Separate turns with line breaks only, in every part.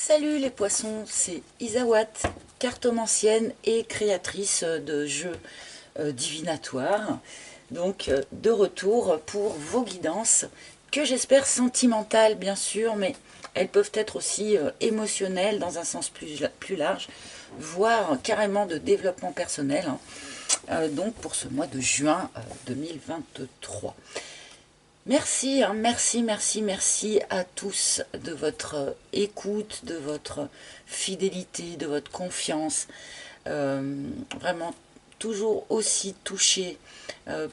Salut les poissons, c'est Isawat, cartomancienne et créatrice de jeux divinatoires. Donc de retour pour vos guidances, que j'espère sentimentales bien sûr, mais elles peuvent être aussi émotionnelles dans un sens plus large, voire carrément de développement personnel, hein. Donc pour ce mois de juin 2023. Merci, hein, merci à tous de votre écoute, de votre fidélité, de votre confiance. Vraiment toujours aussi touché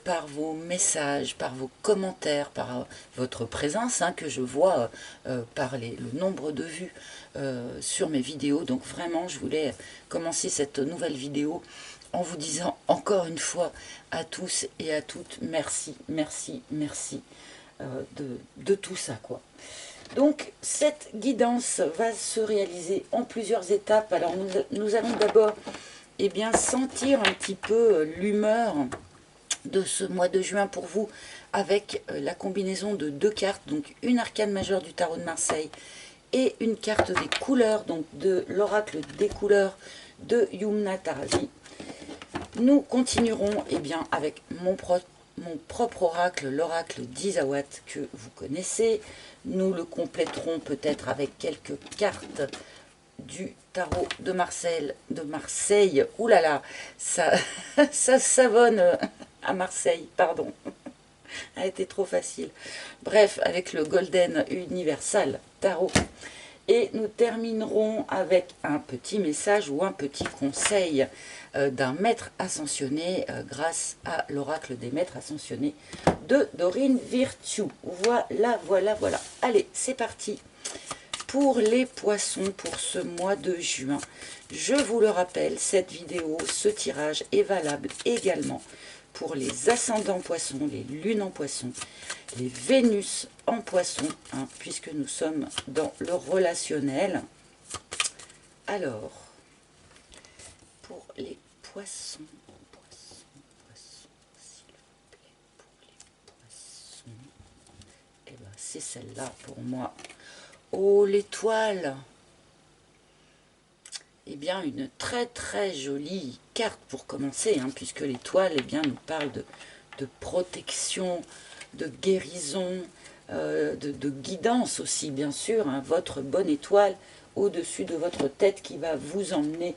par vos messages, par vos commentaires, par votre présence, hein, que je vois par le nombre de vues sur mes vidéos. Donc vraiment, je voulais commencer cette nouvelle vidéo en vous disant encore une fois à tous et à toutes, merci, de tout ça, quoi. Donc cette guidance va se réaliser en plusieurs étapes. Alors nous allons d'abord sentir un petit peu l'humeur de ce mois de juin pour vous avec la combinaison de deux cartes, donc une arcane majeure du tarot de Marseille et une carte des couleurs, donc de l'oracle des couleurs de Yumna Tarazi. Nous continuerons avec mon propre oracle, l'oracle d'Isawat que vous connaissez. Nous le compléterons peut-être avec quelques cartes du tarot de Marseille. Ouh là là, ça savonne à Marseille, pardon. A été trop facile. Bref, avec le Golden Universal Tarot. Et nous terminerons avec un petit message ou un petit conseil d'un maître ascensionné grâce à l'oracle des maîtres ascensionnés de Dorine Virtue. Voilà. Allez, c'est parti. Pour les poissons, pour ce mois de juin, je vous le rappelle, cette vidéo, ce tirage est valable également pour les ascendants poissons, les lunes en poissons, les Vénus en poissons, hein, puisque nous sommes dans le relationnel. Alors, pour les poissons, s'il vous plaît, pour les poissons, et ben c'est celle-là pour moi. Oh, l'étoile! Eh bien, une très jolie carte pour commencer, hein, puisque l'étoile nous parle de protection, de guérison, de guidance aussi, bien sûr, hein, votre bonne étoile au-dessus de votre tête qui va vous emmener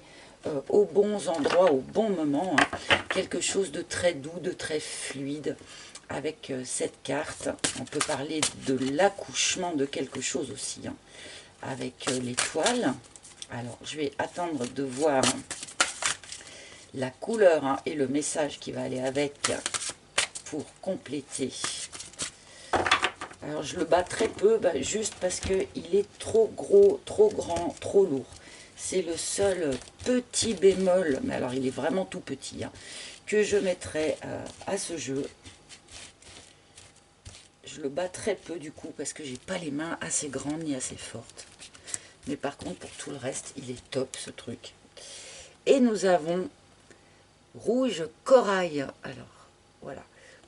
aux bons endroits, au bon moment, hein, quelque chose de très doux, de très fluide. Avec cette carte, on peut parler de l'accouchement de quelque chose aussi, hein, avec l'étoile. Alors, je vais attendre de voir la couleur, hein, et le message qui va aller avec pour compléter. Alors, je le bats très peu, juste parce qu'il est trop gros, trop grand, trop lourd. C'est le seul petit bémol, mais alors il est vraiment tout petit, hein, que je mettrai à ce jeu. Je le bats très peu du coup, parce que j'ai pas les mains assez grandes ni assez fortes. Mais par contre, pour tout le reste, il est top ce truc. Et nous avons rouge corail. Alors, voilà.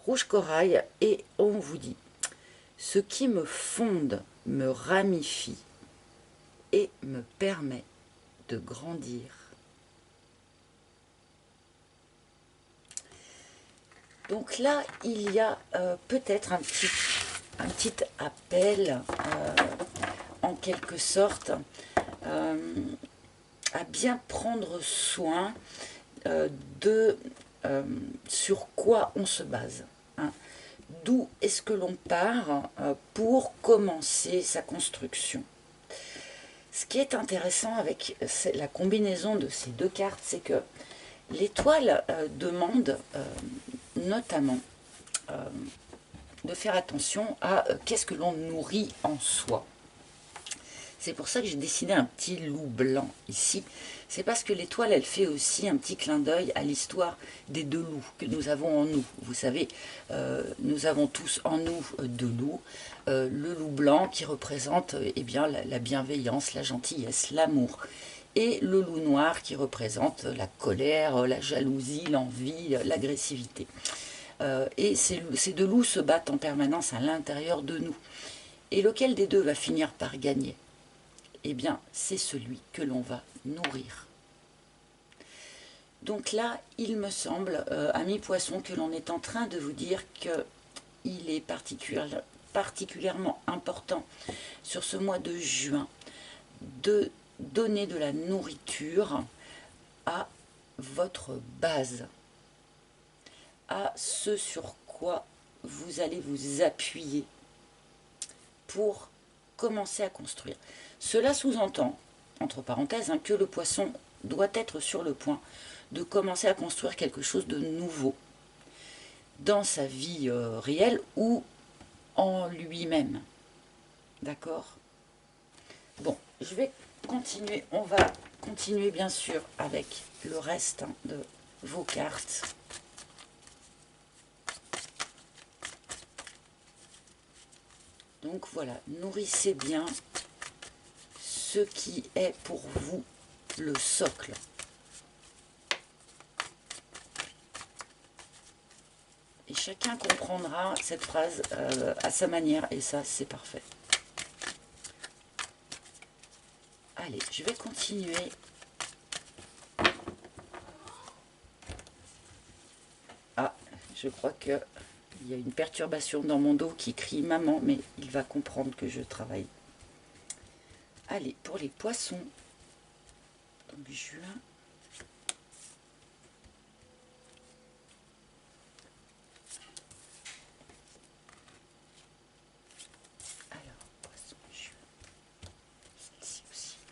Rouge corail. Et on vous dit, ce qui me fonde, me ramifie et me permet de grandir. Donc là, il y a peut-être un petit appel, en quelque sorte, à bien prendre soin sur quoi on se base, hein. D'où est-ce que l'on part pour commencer sa construction. Ce qui est intéressant avec la combinaison de ces deux cartes, c'est que l'étoile demande notamment de faire attention à qu'est-ce que l'on nourrit en soi. C'est pour ça que j'ai dessiné un petit loup blanc ici. C'est parce que l'étoile, elle fait aussi un petit clin d'œil à l'histoire des deux loups que nous avons en nous. Vous savez, nous avons tous en nous deux loups. Le loup blanc qui représente la bienveillance, la gentillesse, l'amour. Et le loup noir qui représente la colère, la jalousie, l'envie, l'agressivité. Et ces deux loups se battent en permanence à l'intérieur de nous. Et lequel des deux va finir par gagner? eh bien, c'est celui que l'on va nourrir. Donc là, il me semble, amis poissons, que l'on est en train de vous dire qu'il est particulièrement important sur ce mois de juin de donner de la nourriture à votre base, à ce sur quoi vous allez vous appuyer pour commencer à construire. Cela sous-entend, entre parenthèses, que le poisson doit être sur le point de commencer à construire quelque chose de nouveau dans sa vie réelle ou en lui-même. D'accord? Bon, je vais continuer. On va continuer bien sûr avec le reste de vos cartes. Donc voilà, nourrissez bien ce qui est pour vous le socle. Et chacun comprendra cette phrase à sa manière, et ça, c'est parfait. Allez, je vais continuer. Ah, je crois qu'il y a une perturbation dans mon dos qui crie maman, mais il va comprendre que je travaille. Allez, pour les poissons, donc juin.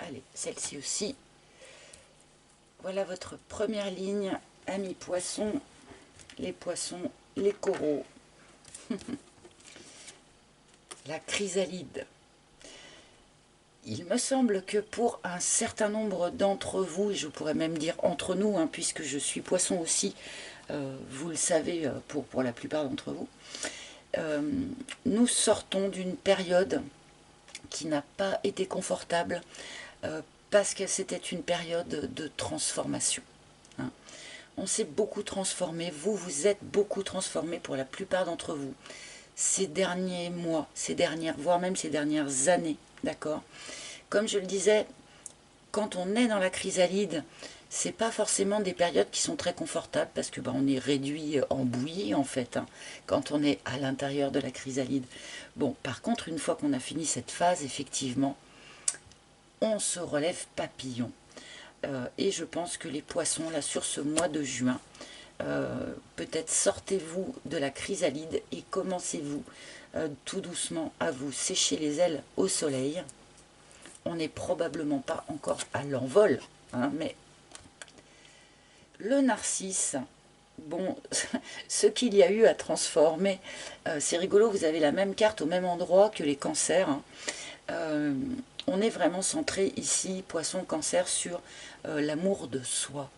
Allez, celle-ci aussi. Voilà votre première ligne, amis poissons, les coraux, la chrysalide. Il me semble que pour un certain nombre d'entre vous, et je pourrais même dire entre nous, puisque je suis poisson aussi, vous le savez pour la plupart d'entre vous, nous sortons d'une période qui n'a pas été confortable, parce que c'était une période de transformation. On s'est beaucoup transformé, vous êtes beaucoup transformé pour la plupart d'entre vous, ces derniers mois, voire même ces dernières années, d'accord? Comme je le disais, quand on est dans la chrysalide, c'est pas forcément des périodes qui sont très confortables, parce que on est réduit en bouillie en fait, quand on est à l'intérieur de la chrysalide. Bon, par contre, une fois qu'on a fini cette phase, effectivement, on se relève papillon. Et je pense que les poissons, là, sur ce mois de juin, peut-être sortez-vous de la chrysalide et commencez-vous tout doucement à vous sécher les ailes au soleil. On n'est probablement pas encore à l'envol, mais le narcisse, bon, ce qu'il y a eu à transformer, c'est rigolo, vous avez la même carte au même endroit que les cancers. On est vraiment centré ici, poisson, cancer, sur l'amour de soi.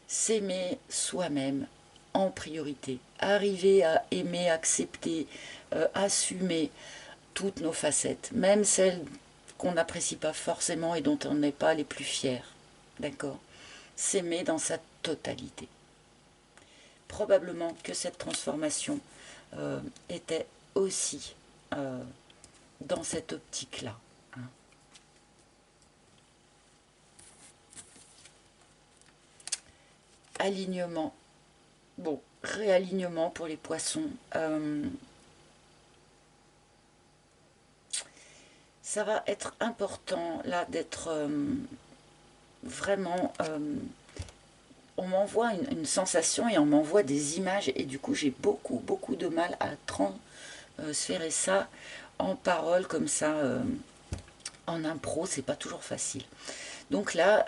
S'aimer soi-même en priorité. Arriver à aimer, accepter, assumer toutes nos facettes, même celles qu'on n'apprécie pas forcément et dont on n'est pas les plus fiers. D'accord? S'aimer dans sa totalité. Probablement que cette transformation était aussi dans cette optique-là. Alignement. Bon, réalignement pour les poissons. Ça va être important là d'être vraiment... on m'envoie une sensation et on m'envoie des images et du coup j'ai beaucoup de mal à transférer ça en parole comme ça, en impro, c'est pas toujours facile. Donc là,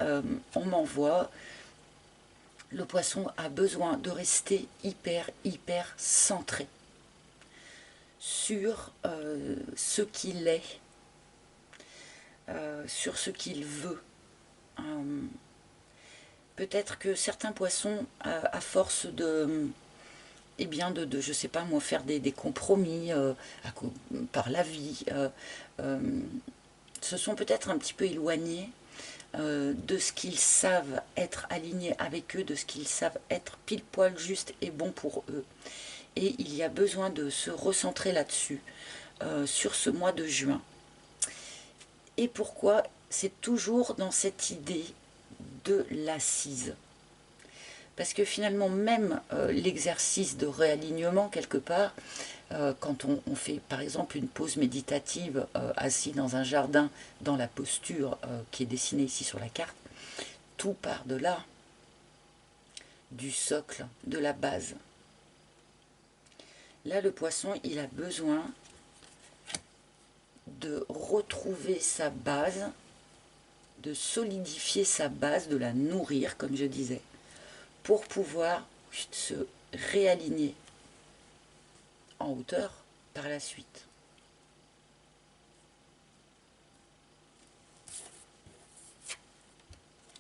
on m'envoie... Le poisson a besoin de rester hyper centré sur ce qu'il est, sur ce qu'il veut. Peut-être que certains poissons, à force de, je sais pas moi, faire des compromis par la vie, se sont peut-être un petit peu éloignés de ce qu'ils savent être alignés avec eux, de ce qu'ils savent être pile poil juste et bon pour eux. Et il y a besoin de se recentrer là-dessus, sur ce mois de juin. Et pourquoi? C'est toujours dans cette idée de l'assise. Parce que finalement, même l'exercice de réalignement, quelque part, quand on fait par exemple une pause méditative assis dans un jardin, dans la posture qui est dessinée ici sur la carte, tout part de là, du socle, de la base. Là, le poisson, il a besoin de retrouver sa base, de solidifier sa base, de la nourrir, comme je disais, pour pouvoir se réaligner en hauteur par la suite.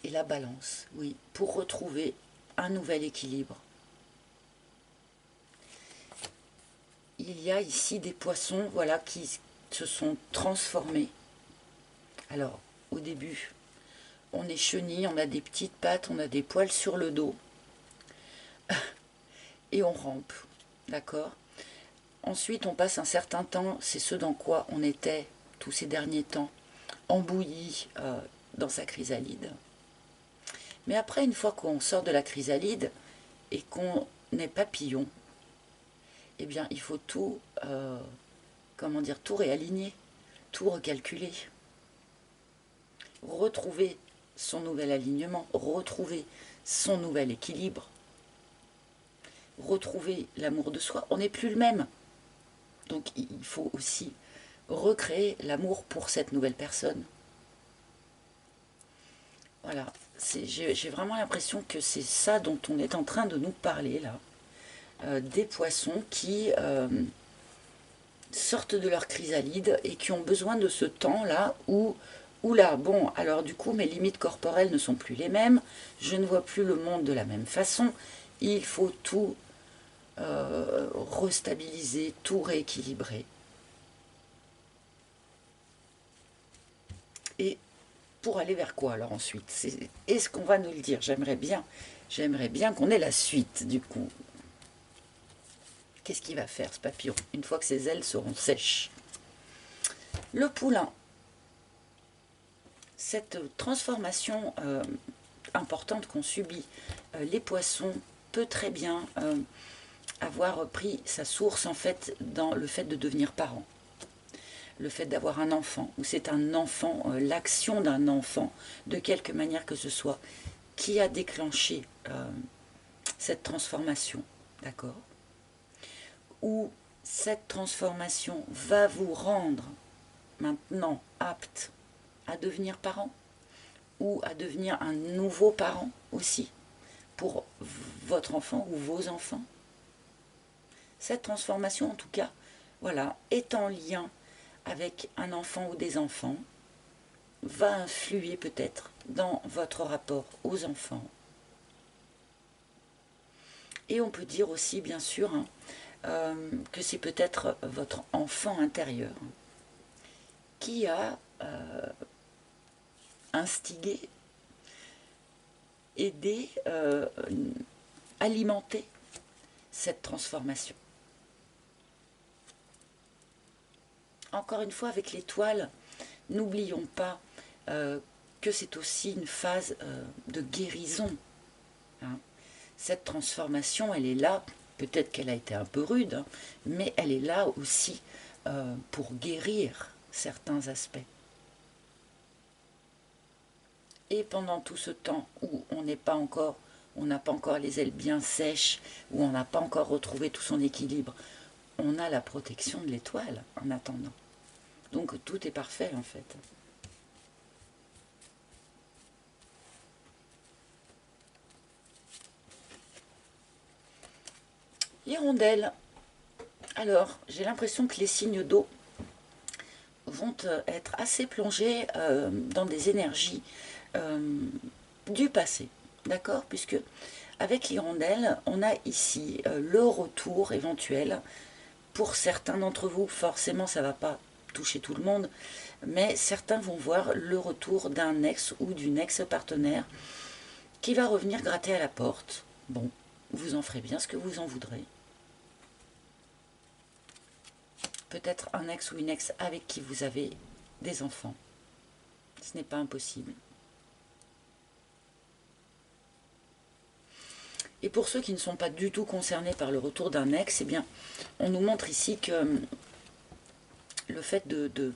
Et la balance, oui, pour retrouver un nouvel équilibre. Il y a ici des poissons, voilà, qui se sont transformés. Alors, au début, on est chenille, on a des petites pattes, on a des poils sur le dos. Et on rampe, d'accord? Ensuite, on passe un certain temps, c'est ce dans quoi on était tous ces derniers temps, embouilli dans sa chrysalide. Mais après, une fois qu'on sort de la chrysalide et qu'on est papillon, eh bien, il faut tout, comment dire, tout réaligner, tout recalculer, retrouver son nouvel alignement, retrouver son nouvel équilibre, retrouver l'amour de soi. On n'est plus le même. Donc, il faut aussi recréer l'amour pour cette nouvelle personne. Voilà, j'ai vraiment l'impression que c'est ça dont on est en train de nous parler là. Des poissons qui sortent de leur chrysalide et qui ont besoin de ce temps-là où là, bon, alors du coup, mes limites corporelles ne sont plus les mêmes, je ne vois plus le monde de la même façon, il faut tout restabiliser, tout rééquilibrer. Et pour aller vers quoi alors ensuite? Est-ce qu'on va nous le dire? J'aimerais bien qu'on ait la suite du coup. Qu'est-ce qu'il va faire ce papillon une fois que ses ailes seront sèches? Le poulain, cette transformation importante qu'ont subit les poissons peut très bien avoir pris sa source en fait dans le fait de devenir parent, le fait d'avoir un enfant, ou c'est un enfant, l'action d'un enfant, de quelque manière que ce soit, qui a déclenché cette transformation, d'accord? Ou cette transformation va vous rendre maintenant apte à devenir parent, ou à devenir un nouveau parent aussi, pour votre enfant ou vos enfants. Cette transformation, en tout cas, voilà, est en lien avec un enfant ou des enfants, va influer peut-être dans votre rapport aux enfants. Et on peut dire aussi, bien sûr, que c'est peut-être votre enfant intérieur qui a instigé, aidé, alimenté cette transformation. Encore une fois, avec l'étoile, n'oublions pas que c'est aussi une phase de guérison. Hein. Cette transformation, elle est là, peut-être qu'elle a été un peu rude, hein, mais elle est là aussi pour guérir certains aspects. Et pendant tout ce temps où on n'a pas encore les ailes bien sèches, où on n'a pas encore retrouvé tout son équilibre, on a la protection de l'étoile en attendant. Donc tout est parfait en fait. L'hirondelle. Alors, j'ai l'impression que les signes d'eau vont être assez plongés dans des énergies du passé. D'accord? Puisque avec l'hirondelle, on a ici le retour éventuel. Pour certains d'entre vous, forcément, ça ne va pas toucher tout le monde, mais certains vont voir le retour d'un ex ou d'une ex-partenaire qui va revenir gratter à la porte. Bon, vous en ferez bien ce que vous en voudrez. Peut-être un ex ou une ex avec qui vous avez des enfants. Ce n'est pas impossible. Et pour ceux qui ne sont pas du tout concernés par le retour d'un ex, eh bien, on nous montre ici que le fait de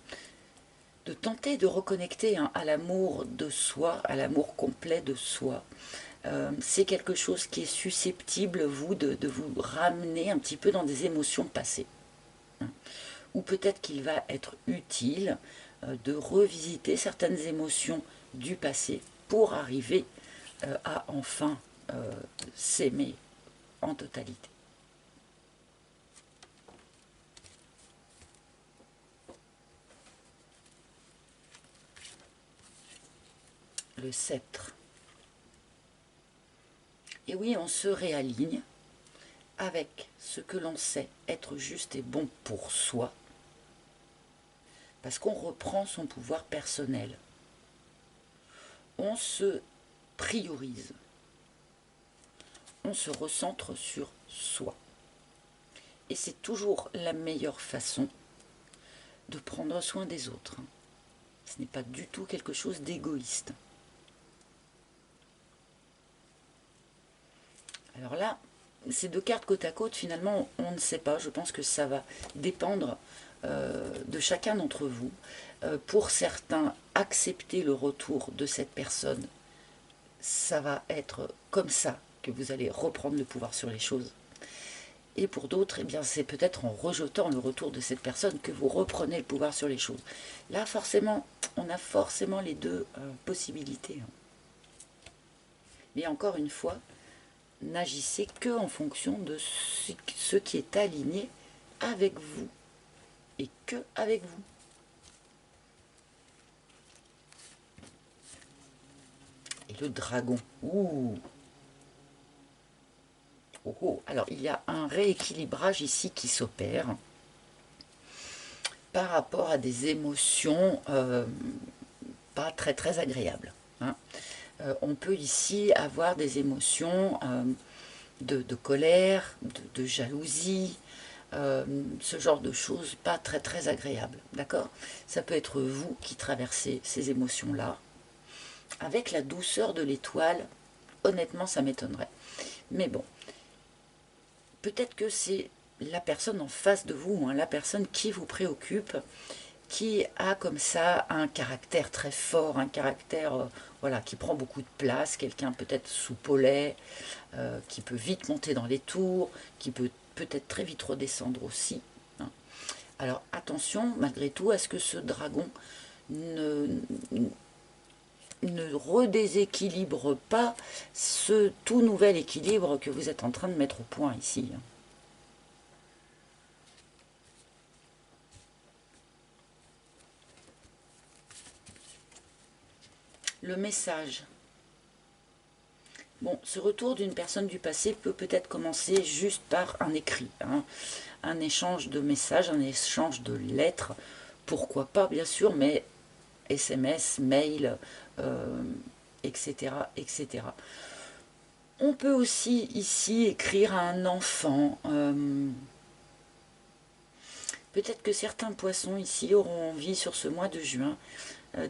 tenter de reconnecter à l'amour de soi, à l'amour complet de soi, c'est quelque chose qui est susceptible, vous, de vous ramener un petit peu dans des émotions passées. Ou peut-être qu'il va être utile de revisiter certaines émotions du passé pour arriver à enfin s'aimer en totalité. Le sceptre. Et oui, on se réaligne avec ce que l'on sait être juste et bon pour soi, parce qu'on reprend son pouvoir personnel. On se priorise. On se recentre sur soi. Et c'est toujours la meilleure façon de prendre soin des autres. Ce n'est pas du tout quelque chose d'égoïste. Alors là, ces deux cartes côte à côte, finalement, on ne sait pas. Je pense que ça va dépendre de chacun d'entre vous. Pour certains, accepter le retour de cette personne, ça va être comme ça que vous allez reprendre le pouvoir sur les choses. Et pour d'autres, eh bien, c'est peut-être en rejetant le retour de cette personne que vous reprenez le pouvoir sur les choses. Là, forcément, on a forcément les deux possibilités. Mais encore une fois, n'agissez que en fonction de ce qui est aligné avec vous et que avec vous. Et le dragon. Ouh. Oh, oh. Alors, il y a un rééquilibrage ici qui s'opère par rapport à des émotions pas très agréables. Hein. On peut ici avoir des émotions de colère, de jalousie, ce genre de choses pas très agréables. D'accord? Ça peut être vous qui traversez ces émotions-là. Avec la douceur de l'étoile, honnêtement, ça m'étonnerait. Mais bon, peut-être que c'est la personne en face de vous, hein, la personne qui vous préoccupe, qui a comme ça un caractère très fort, un caractère voilà, qui prend beaucoup de place, quelqu'un peut-être soupolé, qui peut vite monter dans les tours, qui peut peut-être très vite redescendre aussi. Hein. Alors attention, malgré tout, à ce que ce dragon ne redéséquilibre pas ce tout nouvel équilibre que vous êtes en train de mettre au point ici. Le message. Bon, ce retour d'une personne du passé peut peut-être commencer juste par un écrit, hein, un échange de messages, un échange de lettres, pourquoi pas bien sûr, mais SMS, mail, etc., etc. On peut aussi ici écrire à un enfant. Peut-être que certains poissons ici auront envie sur ce mois de juin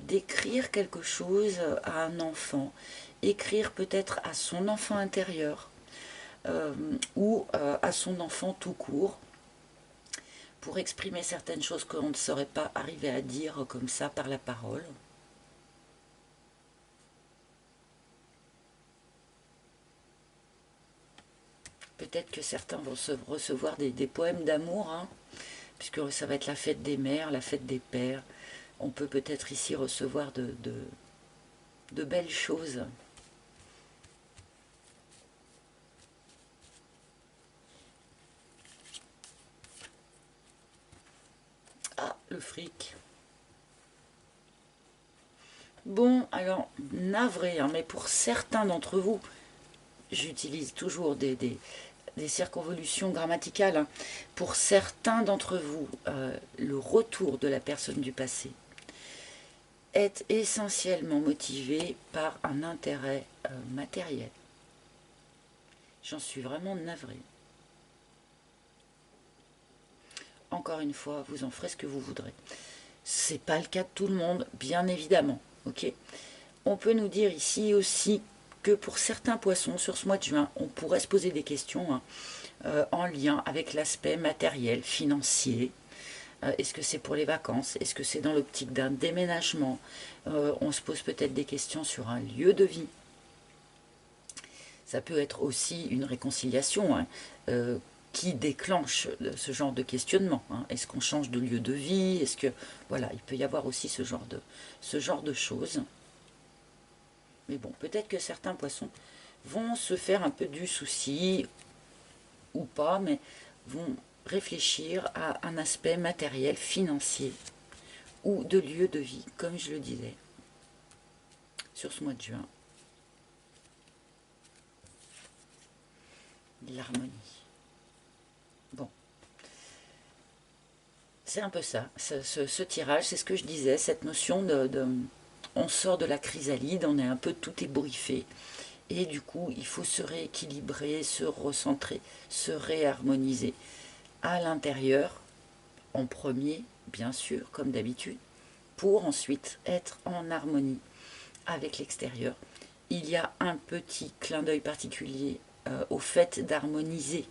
d'écrire quelque chose à un enfant, écrire peut-être à son enfant intérieur ou à son enfant tout court, pour exprimer certaines choses qu'on ne saurait pas arriver à dire comme ça par la parole. Peut-être que certains vont recevoir des poèmes d'amour, hein, puisque ça va être la fête des mères, la fête des pères. On peut peut-être ici recevoir de belles choses. Ah, le fric. Bon, alors, navré, hein, mais pour certains d'entre vous, j'utilise toujours des circonvolutions grammaticales. Hein. Pour certains d'entre vous, le retour de la personne du passé est essentiellement motivé par un intérêt matériel. J'en suis vraiment navrée. Encore une fois, vous en ferez ce que vous voudrez. C'est pas le cas de tout le monde, bien évidemment. ok. On peut nous dire ici aussi que pour certains poissons, sur ce mois de juin, on pourrait se poser des questions hein, en lien avec l'aspect matériel, financier. Est-ce que c'est pour les vacances? Est-ce que c'est dans l'optique d'un déménagement? On se pose peut-être des questions sur un lieu de vie. Ça peut être aussi une réconciliation hein, qui déclenche ce genre de questionnement. Hein. Est-ce qu'on change de lieu de vie? Est-ce que voilà, il peut y avoir aussi ce genre de choses. Mais bon, peut-être que certains poissons vont se faire un peu du souci, ou pas, mais vont réfléchir à un aspect matériel, financier, ou de lieu de vie, comme je le disais, sur ce mois de juin. L'harmonie. Bon. C'est un peu ça, ce tirage, c'est ce que je disais, cette notion on sort de la chrysalide, on est un peu tout ébouriffé, et du coup, il faut se rééquilibrer, se recentrer, se réharmoniser à l'intérieur, en premier, bien sûr, comme d'habitude, pour ensuite être en harmonie avec l'extérieur. Il y a un petit clin d'œil particulier au fait d'harmoniser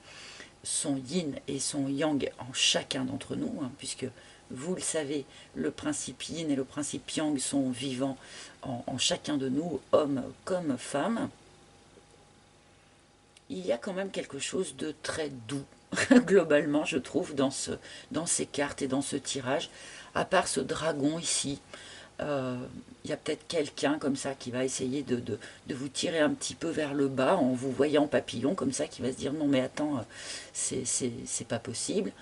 son yin et son yang en chacun d'entre nous, hein, puisque vous le savez, le principe yin et le principe yang sont vivants en chacun de nous, hommes comme femmes. Il y a quand même quelque chose de très doux, globalement, je trouve, dans ces cartes et dans ce tirage, à part ce dragon ici. Il y a peut-être quelqu'un comme ça qui va essayer de vous tirer un petit peu vers le bas en vous voyant papillon, comme ça, qui va se dire non mais attends, c'est pas possible.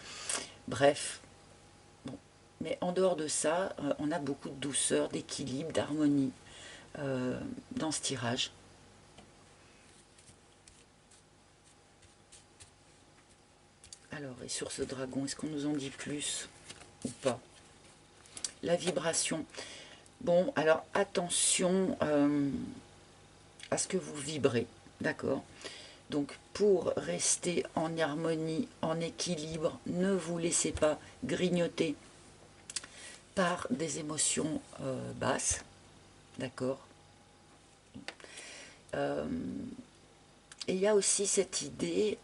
Bref, bon. Mais en dehors de ça, on a beaucoup de douceur, d'équilibre, d'harmonie dans ce tirage. Alors, et sur ce dragon, est-ce qu'on nous en dit plus ou pas? La vibration. Bon, alors attention à ce que vous vibrez, d'accord? Donc, pour rester en harmonie, en équilibre, ne vous laissez pas grignoter par des émotions basses, d'accord? Et il y a aussi cette idée,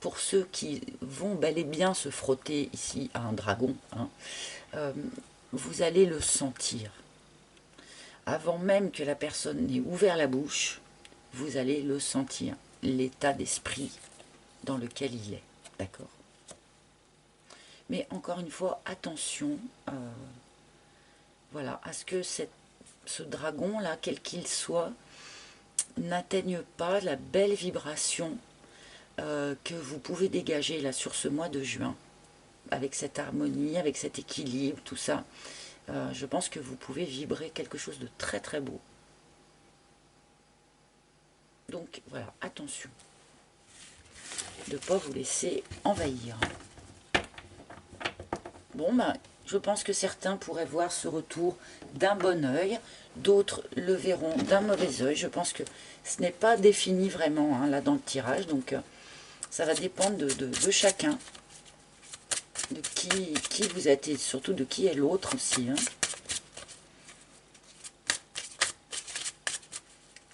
pour ceux qui vont bel et bien se frotter ici à un dragon, hein, vous allez le sentir. Avant même que la personne n'ait ouvert la bouche, vous allez le sentir, l'état d'esprit dans lequel il est, d'accord? Mais encore une fois, attention, voilà, à ce que ce dragon-là, quel qu'il soit, n'atteigne pas la belle vibration que vous pouvez dégager là sur ce mois de juin, avec cette harmonie, avec cet équilibre, tout ça. Je pense que vous pouvez vibrer quelque chose de très très beau. Donc voilà, attention de ne pas vous laisser envahir. Bon, ben, je pense que certains pourraient voir ce retour d'un bon œil, d'autres le verront d'un mauvais œil. Je pense que ce n'est pas défini vraiment hein, là dans le tirage, donc ça va dépendre de chacun, de qui vous êtes et surtout de qui est l'autre aussi. Hein.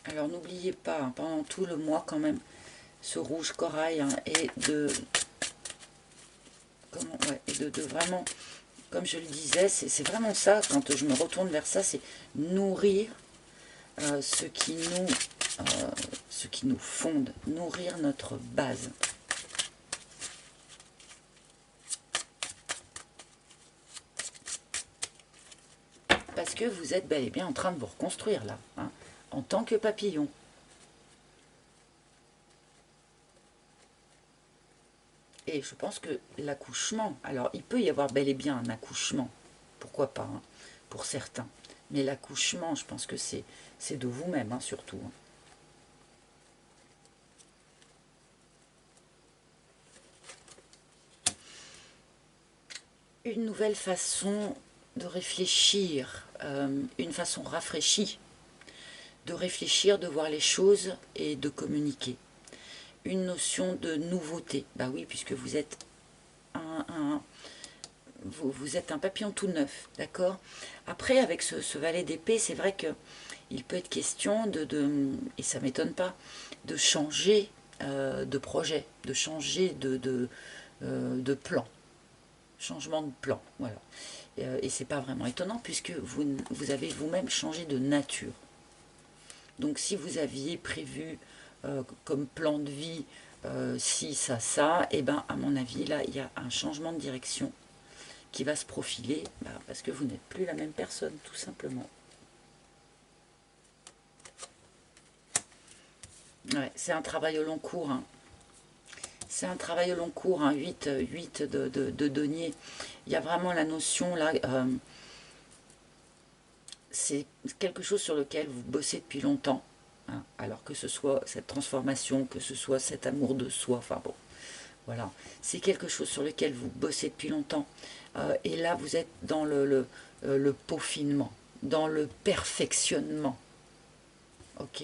Alors n'oubliez pas, hein, pendant tout le mois quand même, ce rouge corail hein, et de vraiment, comme je le disais, c'est vraiment ça, quand je me retourne vers ça, c'est nourrir ce qui nous fonde, nourrir notre base. Parce que vous êtes bel et bien en train de vous reconstruire là, hein, en tant que papillon. Et je pense que l'accouchement, alors il peut y avoir bel et bien un accouchement, pourquoi pas, hein, pour certains. Mais l'accouchement, je pense que c'est de vous-même, hein, surtout. Hein. Une nouvelle façon de réfléchir, une façon rafraîchie de réfléchir, de voir les choses et de communiquer. Une notion de nouveauté, bah oui, puisque vous êtes vous êtes un papillon tout neuf, d'accord? Après, avec ce valet d'épée, c'est vrai qu'il peut être question et ça ne m'étonne pas, de changer de projet, de changer de plan. Changement de plan, voilà. Et c'est pas vraiment étonnant puisque vous avez vous-même changé de nature. Donc si vous aviez prévu comme plan de vie si, ça, et ben à mon avis, là, il y a un changement de direction qui va se profiler parce que vous n'êtes plus la même personne, tout simplement. Ouais, c'est un travail au long cours, hein. C'est un travail au long cours, hein, 8 de denier. Il y a vraiment la notion, là, c'est quelque chose sur lequel vous bossez depuis longtemps. Hein, alors que ce soit cette transformation, que ce soit cet amour de soi, enfin bon, voilà. C'est quelque chose sur lequel vous bossez depuis longtemps. Et là, vous êtes dans le peaufinement, dans le perfectionnement. Ok.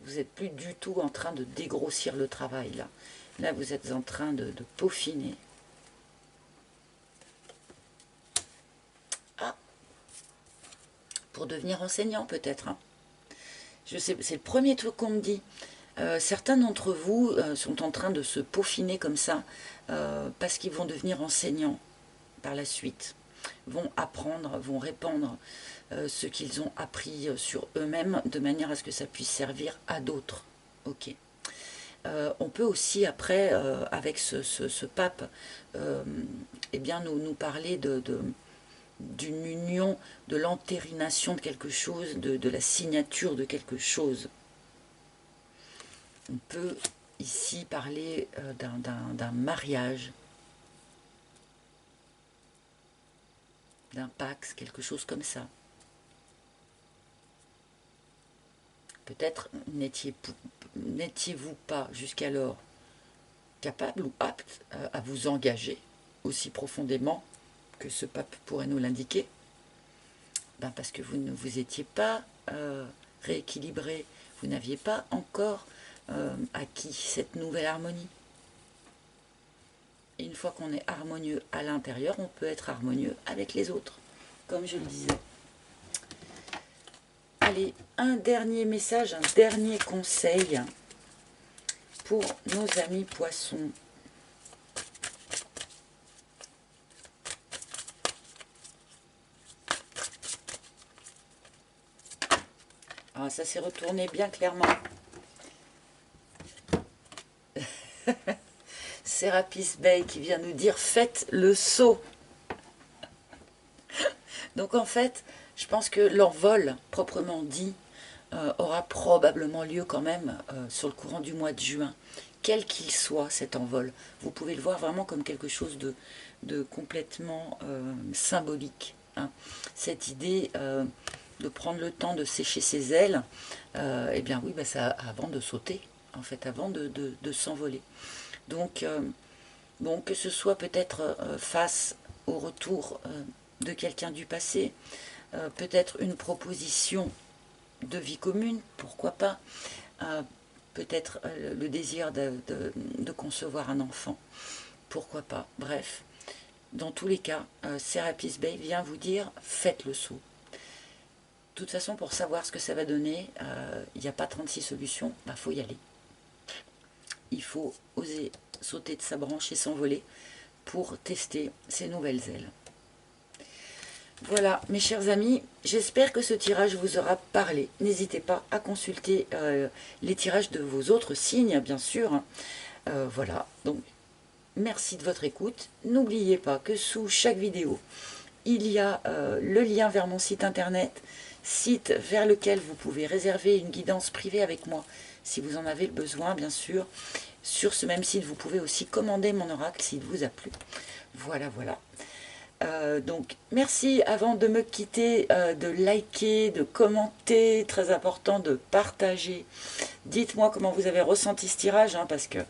Vous n'êtes plus du tout en train de dégrossir le travail, là. Là, vous êtes en train de peaufiner. Ah, pour devenir enseignant, peut-être. Hein. Je sais, c'est le premier truc qu'on me dit. Certains d'entre vous sont en train de se peaufiner comme ça, parce qu'ils vont devenir enseignants par la suite. Vont apprendre, vont répandre ce qu'ils ont appris sur eux-mêmes, de manière à ce que ça puisse servir à d'autres. Ok. On peut aussi après, avec ce pape, eh bien nous parler d'une union, de l'entérination de quelque chose, de la signature de quelque chose. On peut ici parler d'un mariage, d'un pax, quelque chose comme ça. Peut-être n'étiez-vous pas jusqu'alors capable ou apte à vous engager aussi profondément que ce pape pourrait nous l'indiquer, parce que vous ne vous étiez pas rééquilibré, vous n'aviez pas encore acquis cette nouvelle harmonie. Et une fois qu'on est harmonieux à l'intérieur, on peut être harmonieux avec les autres, comme je le disais. Allez, un dernier message, un dernier conseil pour nos amis poissons. Ah, ça s'est retourné bien clairement. Serapis Bey qui vient nous dire « Faites le saut ». Donc en fait, je pense que l'envol, proprement dit, aura probablement lieu quand même sur le courant du mois de juin. Quel qu'il soit cet envol, vous pouvez le voir vraiment comme quelque chose de complètement symbolique. Hein. Cette idée de prendre le temps de sécher ses ailes, eh bien oui, ça, avant de sauter, en fait, avant de s'envoler. Donc, bon, que ce soit peut-être face au retour de quelqu'un du passé, peut-être une proposition de vie commune, pourquoi pas, peut-être le désir de concevoir un enfant, pourquoi pas, bref. Dans tous les cas, Serapis Bey vient vous dire, faites le saut. De toute façon, pour savoir ce que ça va donner, il n'y a pas 36 solutions, faut y aller. Il faut oser sauter de sa branche et s'envoler pour tester ces nouvelles ailes. Voilà, mes chers amis, j'espère que ce tirage vous aura parlé. N'hésitez pas à consulter les tirages de vos autres signes, bien sûr. Voilà, donc merci de votre écoute. N'oubliez pas que sous chaque vidéo, il y a le lien vers mon site internet, site vers lequel vous pouvez réserver une guidance privée avec moi, si vous en avez le besoin, bien sûr. Sur ce même site, vous pouvez aussi commander mon oracle s'il vous a plu. Voilà, voilà. Donc, merci avant de me quitter, de liker, de commenter, très important, de partager. Dites-moi comment vous avez ressenti ce tirage, hein, parce que,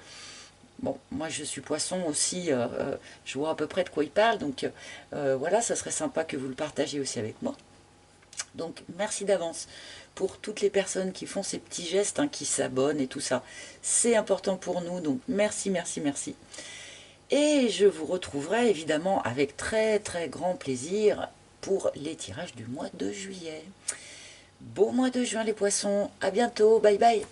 bon, moi je suis poisson aussi, je vois à peu près de quoi il parle, donc voilà, ça serait sympa que vous le partagiez aussi avec moi. Donc, merci d'avance pour toutes les personnes qui font ces petits gestes, hein, qui s'abonnent et tout ça. C'est important pour nous, donc merci, merci, merci. Et je vous retrouverai évidemment avec très très grand plaisir pour les tirages du mois de juillet. Beau mois de juin les poissons, à bientôt, bye bye.